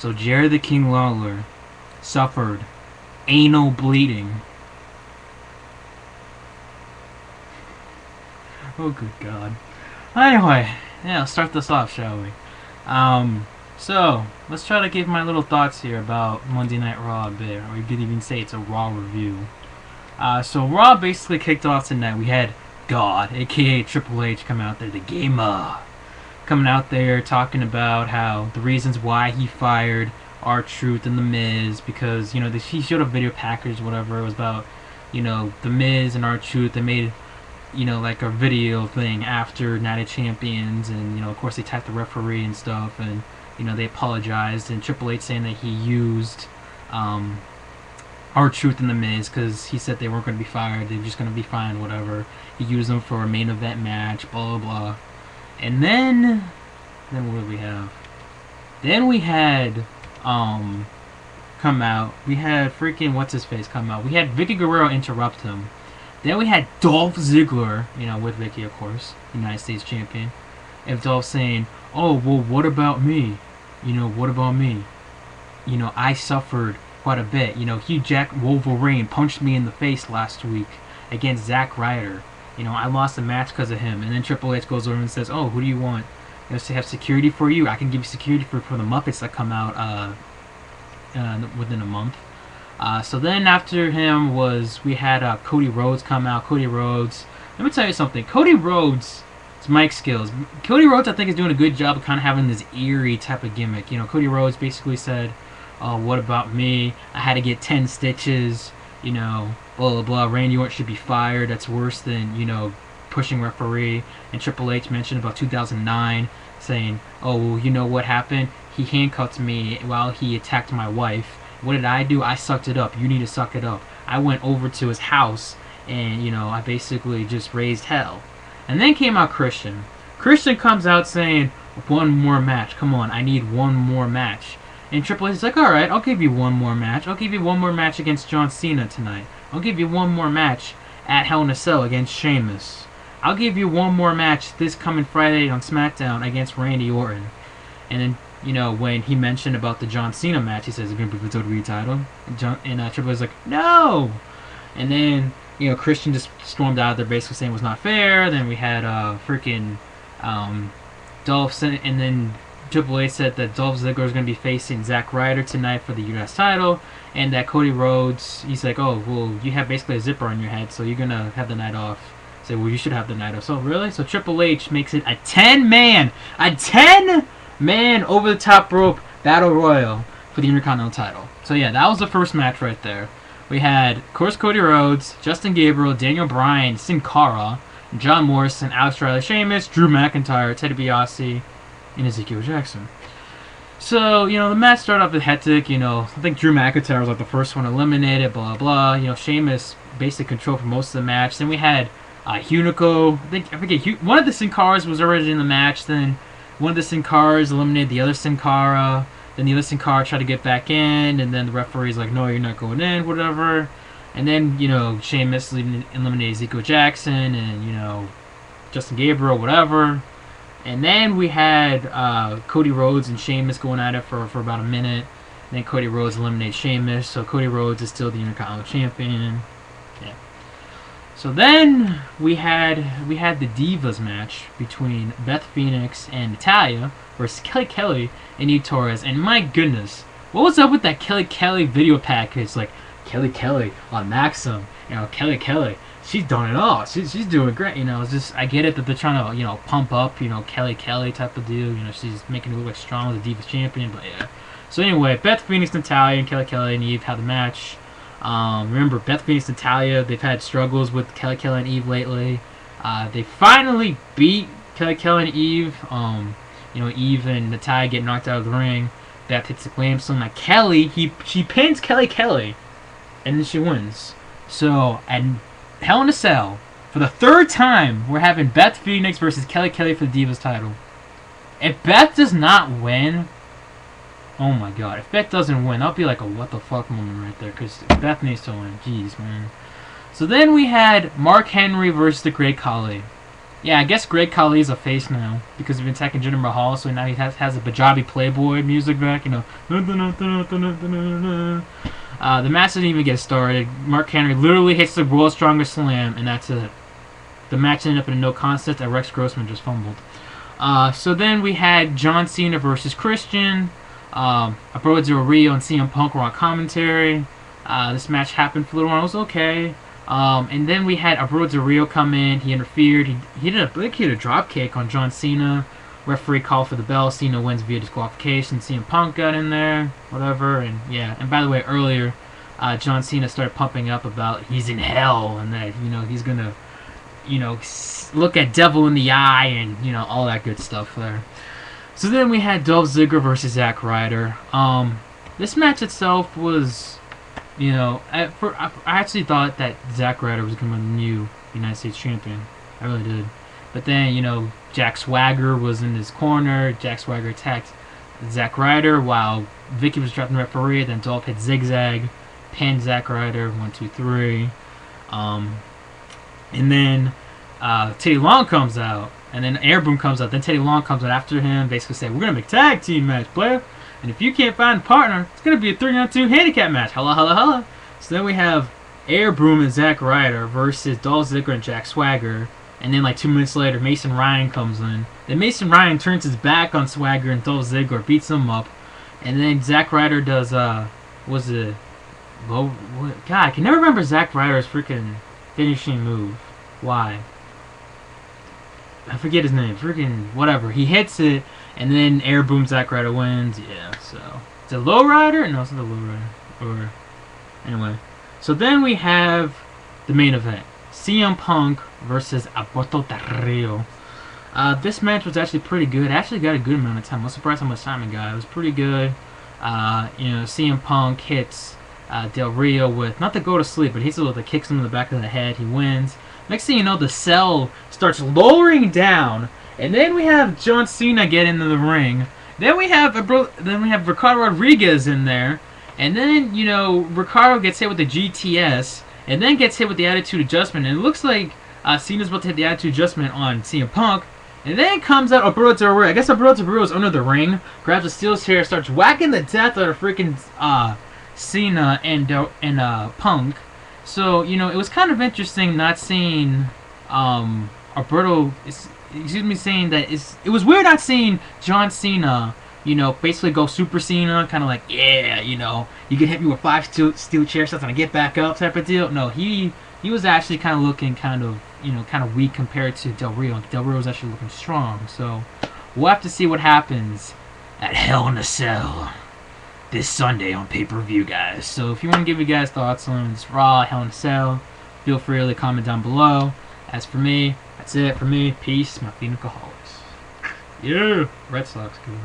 So Jerry the King Lawler suffered anal bleeding. Oh, good God. Anyway, yeah, let's start this off, shall we? So, let's try to give my little thoughts here about Monday Night Raw a bit, or you could even say it's a Raw review. So Raw basically kicked off tonight. We had God, aka Triple H, come out there, the gamer, coming out there talking about how the reasons why he fired R-Truth and The Miz, because, he showed a video package, whatever, it was about, The Miz and R-Truth. They made, like a video thing after Night of Champions, and, of course they tagged the referee and stuff, and, they apologized, and Triple H saying that he used, R-Truth and The Miz, because he said they weren't going to be fired, they were just going to be fine, whatever. He used them for a main event match, blah, blah, blah. And then what did we have? Then we had, come out. We had freaking, what's-his-face come out. We had Vicky Guerrero interrupt him. Then we had Dolph Ziggler, with Vicky, of course, United States champion. And Dolph saying, oh, well, what about me? What about me? I suffered quite a bit. Hugh Jack Wolverine punched me in the face last week against Zack Ryder. I lost a match because of him. And then Triple H goes over and says, oh, who do you want? To have security for you? I can give you security for the Muppets that come out within a month. So then after him we had Cody Rhodes come out. Cody Rhodes, let me tell you something. Cody Rhodes' mic skills. Cody Rhodes, I think, is doing a good job of kind of having this eerie type of gimmick. Cody Rhodes basically said, oh, what about me? I had to get 10 stitches, blah, blah, blah. Randy Orton should be fired. That's worse than, pushing referee. And Triple H mentioned about 2009, saying, oh, well, you know what happened? He handcuffed me while he attacked my wife. What did I do? I sucked it up. You need to suck it up. I went over to his house, and, I basically just raised hell. And then came out Christian. Christian comes out saying, one more match. Come on, I need one more match. And Triple H is like, alright, I'll give you one more match. I'll give you one more match against John Cena tonight. I'll give you one more match at Hell in a Cell against Sheamus. I'll give you one more match this coming Friday on SmackDown against Randy Orton. And then, when he mentioned about the John Cena match, he says, it's going to be for the WWE title. And Triple H is like, no! And then, Christian just stormed out there basically saying it was not fair. Then we had freaking Dolph, and then Triple H said that Dolph Ziggler is going to be facing Zack Ryder tonight for the U.S. title, and that Cody Rhodes, he's like, oh, well, you have basically a zipper on your head, so you're going to have the night off. Say, well, you should have the night off. So, really? So Triple H makes it a 10-man over the top rope battle royal for the Intercontinental title. So, yeah, that was the first match right there. We had, of course, Cody Rhodes, Justin Gabriel, Daniel Bryan, Sin Cara, John Morrison, Alex Riley, Sheamus, Drew McIntyre, Ted DiBiase, and Ezekiel Jackson. So, the match started off with hectic. I think Drew McIntyre was like the first one eliminated, blah, blah. Sheamus basically controlled for most of the match. Then we had Hunico. I forget, one of the Sin Caras was already in the match. Then one of the Sin Caras eliminated the other Sin Cara. Then the other Sin Cara tried to get back in, and then the referee's like, no, you're not going in, whatever. And then, Sheamus eliminated Ezekiel Jackson and, Justin Gabriel, whatever. And then we had Cody Rhodes and Sheamus going at it for about a minute. And then Cody Rhodes eliminated Sheamus, so Cody Rhodes is still the Intercontinental Champion. Yeah. So then we had the Divas match between Beth Phoenix and Natalya versus Kelly Kelly and Eve Torres. And my goodness, what was up with that Kelly Kelly video package? Like, Kelly Kelly on Maxim, Kelly Kelly. She's done it all. She's doing great. It's just, I get it that they're trying to, pump up, Kelly Kelly type of deal. She's making it look like strong as a Divas champion, but yeah. So anyway, Beth Phoenix, Natalya, and Kelly Kelly and Eve had the match. Remember, Beth Phoenix and Natalya, they've had struggles with Kelly Kelly and Eve lately. They finally beat Kelly Kelly and Eve. Eve and Natalya get knocked out of the ring. Beth hits the glamstone. Like Kelly, she pins Kelly Kelly, and then she wins. So, and Hell in a Cell, for the third time, we're having Beth Phoenix versus Kelly Kelly for the Divas title. If Beth does not win, oh my god, if Beth doesn't win, that'll be like a what the fuck moment right there, because Beth needs to win. Jeez, man. So then we had Mark Henry versus the Great Khali. Yeah, I guess Great Khali's a face now because he's been attacking Jinder Mahal, so now he has the Punjabi Playboy music back, you know. The match didn't even get started. Mark Henry literally hits the World's Strongest Slam, and that's it. The match ended up in a no contest, and Rex Grossman just fumbled. So then we had John Cena versus Christian. Alberto Del Rio and CM Punk were on commentary. This match happened for a little while. It was okay. And then we had Alberto Del Rio come in. He interfered. He did a drop kick on John Cena. Referee called for the bell. Cena wins via disqualification. CM Punk got in there. Whatever. And yeah. And by the way, earlier, John Cena started pumping up about he's in hell and that, you know, he's going to, you know, look at devil in the eye and, you know, all that good stuff there. So then we had Dolph Ziggler versus Zack Ryder. This match itself was, you know, I actually thought that Zack Ryder was going to be the new United States champion. I really did. But then, you know, Jack Swagger was in his corner. Jack Swagger attacked Zack Ryder while Vicky was trapped in the referee. Then Dolph hit zigzag, pinned Zack Ryder, 1, 2, 3. And then Teddy Long comes out. And then Air Boom comes out. Then Teddy Long comes out after him, basically saying, we're going to make a tag team match, player. And if you can't find a partner, it's going to be a 3-on-2 handicap match. Holla, holla, holla. So then we have Air Boom and Zack Ryder versus Dolph Ziggler and Jack Swagger. And then like 2 minutes later, Mason Ryan comes in. Then Mason Ryan turns his back on Swagger and Dolph Ziggler beats him up. And then Zack Ryder does, God, I can never remember Zack Ryder's freaking finishing move. Why? I forget his name. Freaking whatever. He hits it, and then Air Boom Zack Ryder wins. Yeah, so it's a low rider. No, it's not a low rider. Or anyway. So then we have the main event: CM Punk versus Alberto Del Rio. This match was actually pretty good. I actually got a good amount of time. I was surprised how much time it got. It was pretty good. You know, CM Punk hits Del Rio with, not to go to sleep, but he hits it with a kicks him in the back of the head. He wins. Next thing you know, the cell starts lowering down, and then we have John Cena get into the ring. Then we have Ricardo Rodriguez in there, and then, you know, Ricardo gets hit with the GTS, and then gets hit with the Attitude Adjustment. And it looks like Cena's about to hit the Attitude Adjustment on CM Punk. And then comes out Alberto Del Rio. I guess Alberto Del Rio is under the ring, grabs a steel chair, starts whacking the death out of freaking Cena and Punk. So, you know, it was kind of interesting not seeing Alberto, saying that it was weird not seeing John Cena, you know, basically go Super Cena, kind of like, yeah, you know, you can hit me with 5 steel chairs, so I'm going to get back up type of deal. No, he was actually kind of looking kind of weak compared to Del Rio. Del Rio was actually looking strong. So we'll have to see what happens at Hell in a Cell this Sunday on pay-per-view, guys. So if you want to give you guys thoughts on this Raw, Hell in a Cell, feel free to comment down below. As for me, that's it for me. Peace, my Phoenix. Yeah, Red Sox. Good.